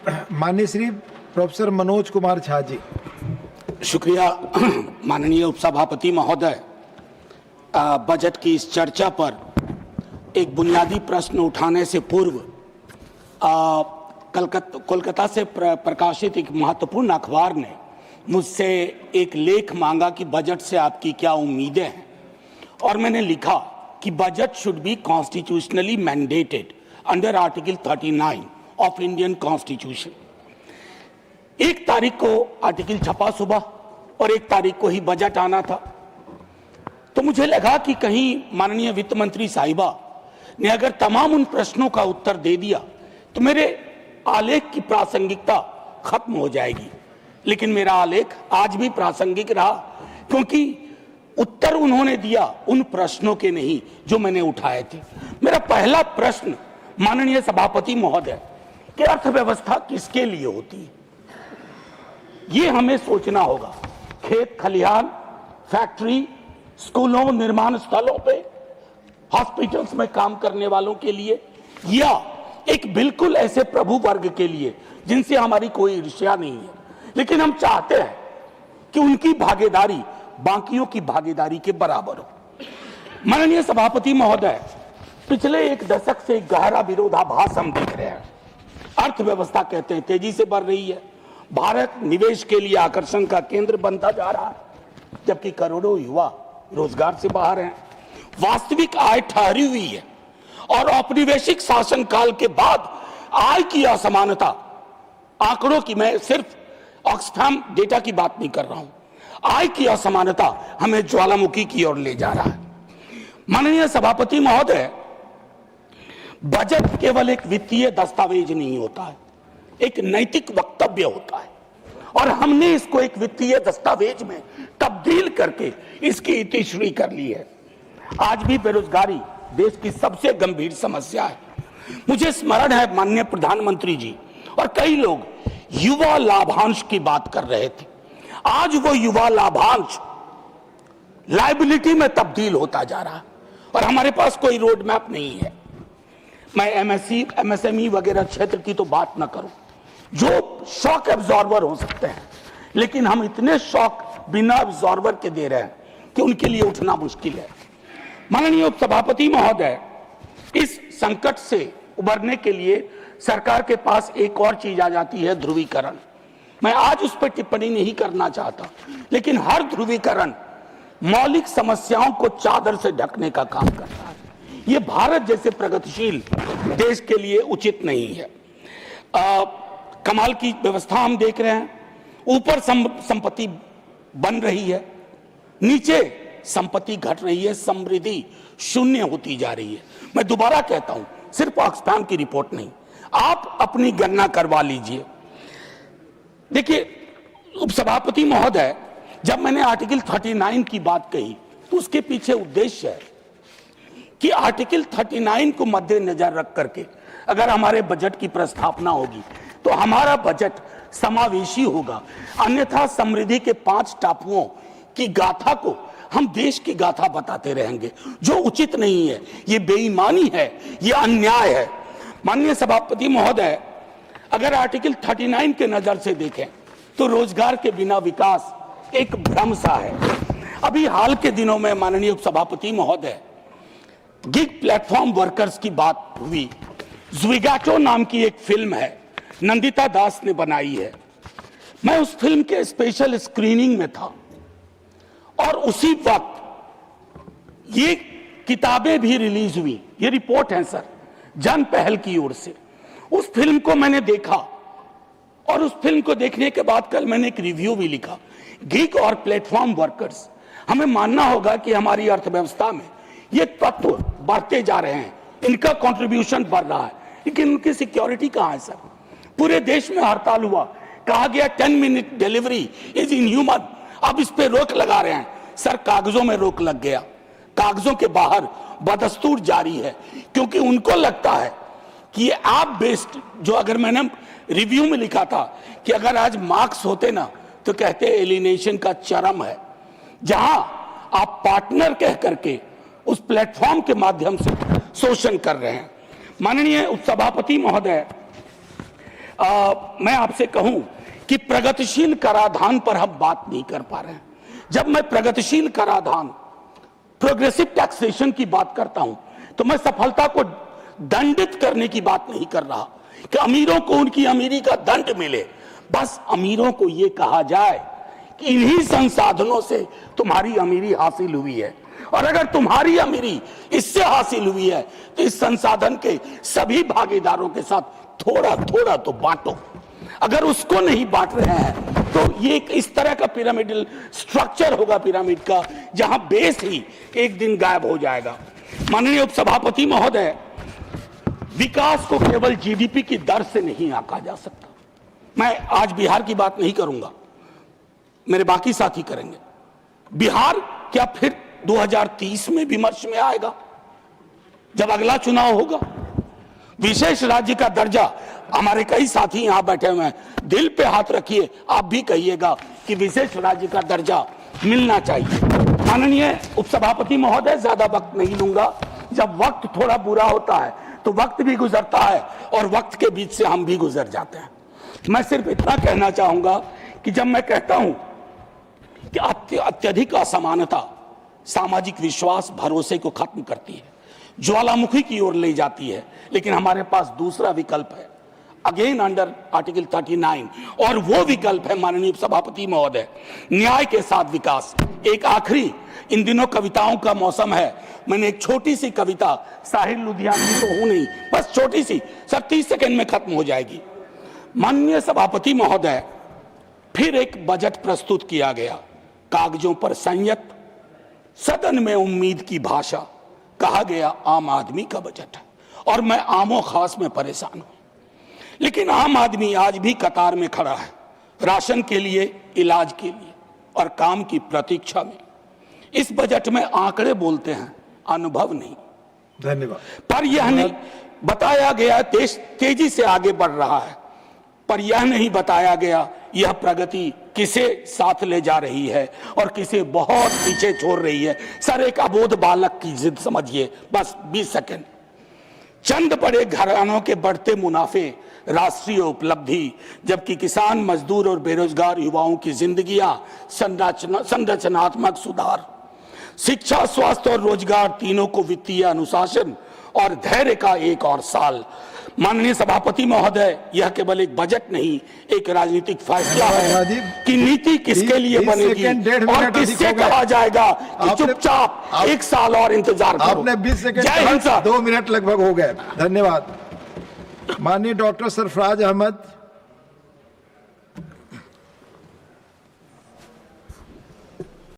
माननीय श्री प्रोफेसर मनोज कुमार झा जी। शुक्रिया माननीय उपसभापति महोदय। बजट की इस चर्चा पर एक बुनियादी प्रश्न उठाने से पूर्व कोलकाता से प्रकाशित एक महत्वपूर्ण अखबार ने मुझसे एक लेख मांगा कि बजट से आपकी क्या उम्मीदें हैं, और मैंने लिखा कि budget should be constitutionally mandated under article 39 of Indian constitution. 1 तारीख को आर्टिकल छपा सुबह और 1 तारीख को ही बजट आना था, तो मुझे लगा कि कहीं माननीय वित्त मंत्री साहिबा ने अगर तमाम उन प्रश्नों का उत्तर दे दिया तो मेरे आलेख की प्रासंगिकता खत्म हो जाएगी। लेकिन मेरा आलेख आज भी प्रासंगिक रहा, क्योंकि उत्तर उन्होंने दिया उन प्रश्नों के नहीं जो मैंने उठाए थे। मेरा पहला प्रश्न माननीय सभापति महोदय कि अर्थव्यवस्था किसके लिए होती है, ये हमें सोचना होगा। खेत खलिहान, फैक्ट्री, स्कूलों, निर्माण स्थलों पे, हॉस्पिटल्स में काम करने वालों के लिए, या एक बिल्कुल ऐसे प्रभु वर्ग के लिए जिनसे हमारी कोई ईर्ष्या नहीं है, लेकिन हम चाहते हैं कि उनकी भागीदारी बाकियों की भागीदारी के बराबर हो। माननीय सभापति महोदय, पिछले 1 दशक से एक गहरा विरोधाभास हम देख रहे हैं। अर्थव्यवस्था कहते हैं तेजी से बढ़ रही है, भारत निवेश के लिए आकर्षण का केंद्र बनता जा रहा है, जबकि करोड़ों युवा रोजगार से बाहर हैं। वास्तविक आय ठहरी हुई है और औपनिवेशिक शासनकाल के बाद आय की असमानता, आंकड़ों की, मैं सिर्फ ऑक्सफैम डेटा की बात नहीं कर रहा हूं, आय की असमानता हमें ज्वालामुखी की ओर ले जा रहा है। माननीय सभापति महोदय, बजट केवल एक वित्तीय दस्तावेज नहीं होता है, एक नैतिक वक्तव्य होता है, और हमने इसको एक वित्तीय दस्तावेज में तब्दील करके इसकी इतिश्री कर ली है। आज भी बेरोजगारी देश की सबसे गंभीर समस्या है। मुझे स्मरण है माननीय प्रधानमंत्री जी और कई लोग युवा लाभांश की बात कर रहे थे। आज वो युवा लाभांश लायबिलिटी में तब्दील होता जा रहा है और हमारे पास कोई रोड मैप नहीं है। मैं एमएसएमई वगैरह क्षेत्र की तो बात ना करूं, जो शॉक एब्जॉर्बर हो सकते हैं, लेकिन हम इतने शॉक बिना एब्जॉर्बर के दे रहे हैं कि उनके लिए उठना मुश्किल है। माननीय उपसभापति महोदय, इस संकट से उबरने के लिए सरकार के पास एक और चीज आ जाती है, ध्रुवीकरण। मैं आज उस पर टिप्पणी नहीं करना चाहता, लेकिन हर ध्रुवीकरण मौलिक समस्याओं को चादर से ढकने का काम करता है। ये भारत जैसे प्रगतिशील देश के लिए उचित नहीं है। कमाल की व्यवस्था हम देख रहे हैं, ऊपर संपत्ति बन रही है, नीचे संपत्ति घट रही है, समृद्धि शून्य होती जा रही है। मैं दोबारा कहता हूं, सिर्फ ऑक्सफैम की रिपोर्ट नहीं, आप अपनी गणना करवा लीजिए। देखिए उपसभापति महोदय, जब मैंने आर्टिकल 39 की बात कही तो उसके पीछे उद्देश्य है कि आर्टिकल 39 को मद्देनजर रख करके अगर हमारे बजट की प्रस्तावना होगी तो हमारा बजट समावेशी होगा। अन्यथा समृद्धि के 5 टापुओं की गाथा को हम देश की गाथा बताते रहेंगे, जो उचित नहीं है। ये बेईमानी है, ये अन्याय है। माननीय सभापति महोदय, अगर आर्टिकल 39 के नजर से देखें तो रोजगार के बिना विकास एक भ्रम सा है। अभी हाल के दिनों में माननीय उपसभापति महोदय, गिग प्लेटफॉर्म वर्कर्स की बात हुई। ज़्विगाटो नाम की एक फिल्म है, नंदिता दास ने बनाई है। मैं उस फिल्म के स्पेशल स्क्रीनिंग में था और उसी वक्त ये किताबें भी रिलीज हुई। ये रिपोर्ट है सर, जन पहल की ओर से। उस फिल्म को मैंने देखा और उस फिल्म को देखने के बाद कल मैंने एक रिव्यू भी लिखा। गिग और प्लेटफॉर्म वर्कर्स, हमें मानना होगा कि हमारी अर्थव्यवस्था में ये तत्व बढ़ते जा रहे हैं, इनका कंट्रीब्यूशन बढ़ रहा है, लेकिन उनकी सिक्योरिटी कहां है सर? पूरे देश में हड़ताल हुआ, कहा गया 10 मिनट डिलीवरी इज इनह्यूमन। अब इस पे रोक लगा रहे हैं सर, कागजों में रोक लग गया, कागजों के बाहर बदस्तूर जारी है, क्योंकि उनको लगता है कि ये ऐप बेस्ड, जो अगर मैंने रिव्यू में लिखा था कि अगर आज मार्क्स होते ना तो कहते एलिनेशन का चरम है, जहां आप पार्टनर कह करके उस प्लेटफॉर्म के माध्यम से शोषण कर रहे हैं। माननीय उपसभापति महोदय, मैं आपसे कहूं कि प्रगतिशील कराधान पर हम बात नहीं कर पा रहे हैं। जब मैं प्रगतिशील कराधान, प्रोग्रेसिव टैक्सेशन की बात करता हूं तो मैं सफलता को दंडित करने की बात नहीं कर रहा कि अमीरों को उनकी अमीरी का दंड मिले। बस अमीरों को यह कहा जाए कि इन्हीं संसाधनों से तुम्हारी अमीरी हासिल हुई है, और अगर तुम्हारी अमीरी इससे हासिल हुई है तो इस संसाधन के सभी भागीदारों के साथ थोड़ा थोड़ा तो बांटो। अगर उसको नहीं बांट रहे हैं तो ये इस तरह का पिरामिडल स्ट्रक्चर होगा पिरामिड का, जहां बेस ही एक दिन गायब हो जाएगा। माननीय उपसभापति महोदय, विकास को केवल जीडीपी की दर से नहीं आंका जा सकता। मैं आज बिहार की बात नहीं करूंगा, मेरे बाकी साथी करेंगे। बिहार क्या फिर 2030 में विमर्श में आएगा जब अगला चुनाव होगा? विशेष राज्य का दर्जा, हमारे कई साथी यहां बैठे हुए हैं, दिल पे हाथ रखिए, आप भी कहिएगा कि विशेष राज्य का दर्जा मिलना चाहिए। माननीय उपसभापति महोदय, ज्यादा वक्त नहीं लूंगा। जब वक्त थोड़ा बुरा होता है तो वक्त भी गुजरता है और वक्त के बीच से हम भी गुजर जाते हैं। मैं सिर्फ इतना कहना चाहूंगा कि जब मैं कहता हूं कि अत्यधिक असमानता सामाजिक विश्वास, भरोसे को खत्म करती है, ज्वालामुखी की ओर ले जाती है, लेकिन हमारे पास दूसरा विकल्प है, अगेन अंडर आर्टिकल 39, और वो विकल्प है माननीय सभापति महोदय, न्याय के साथ विकास। एक आखिरी, इन दिनों कविताओं का मौसम है, मैंने एक छोटी सी कविता, साहिर लुधियानवी तो हूं नहीं, बस छोटी सी, सर 30 सेकंड में खत्म हो जाएगी। माननीय सभापति महोदय, फिर एक बजट प्रस्तुत किया गया, कागजों पर संयत, सदन में उम्मीद की भाषा, कहा गया आम आदमी का बजट है, और मैं आमो खास में परेशान हूं। लेकिन आम आदमी आज भी कतार में खड़ा है, राशन के लिए, इलाज के लिए और काम की प्रतीक्षा में। इस बजट में आंकड़े बोलते हैं, अनुभव नहीं। धन्यवाद। पर यह नहीं बताया गया देश तेजी से आगे बढ़ रहा है, पर यह नहीं बताया गया यह प्रगति किसे साथ ले जा रही है और किसे बहुत पीछे छोड़ रही है। सर, एक अबोध बालक की जिद समझिए, बस 20 सेकंड। चंद बड़े घरानों के बढ़ते मुनाफे राष्ट्रीय उपलब्धि, जबकि किसान, मजदूर और बेरोजगार युवाओं की जिंदगियां संरचनात्मक सुधार, शिक्षा, स्वास्थ्य और रोजगार तीनों को वित्तीय अनुशासन और धैर्य का एक और साल। माननीय सभापति महोदय, यह केवल एक बजट नहीं, एक राजनीतिक फैसला है कि नीति किसके लिए बनेगी और किससे कहा जाएगा कि चुपचाप 1 साल और इंतजार करो। आपने 20 सेकंड, 2 मिनट लगभग हो गए। धन्यवाद। माननीय डॉक्टर सरफराज अहमद।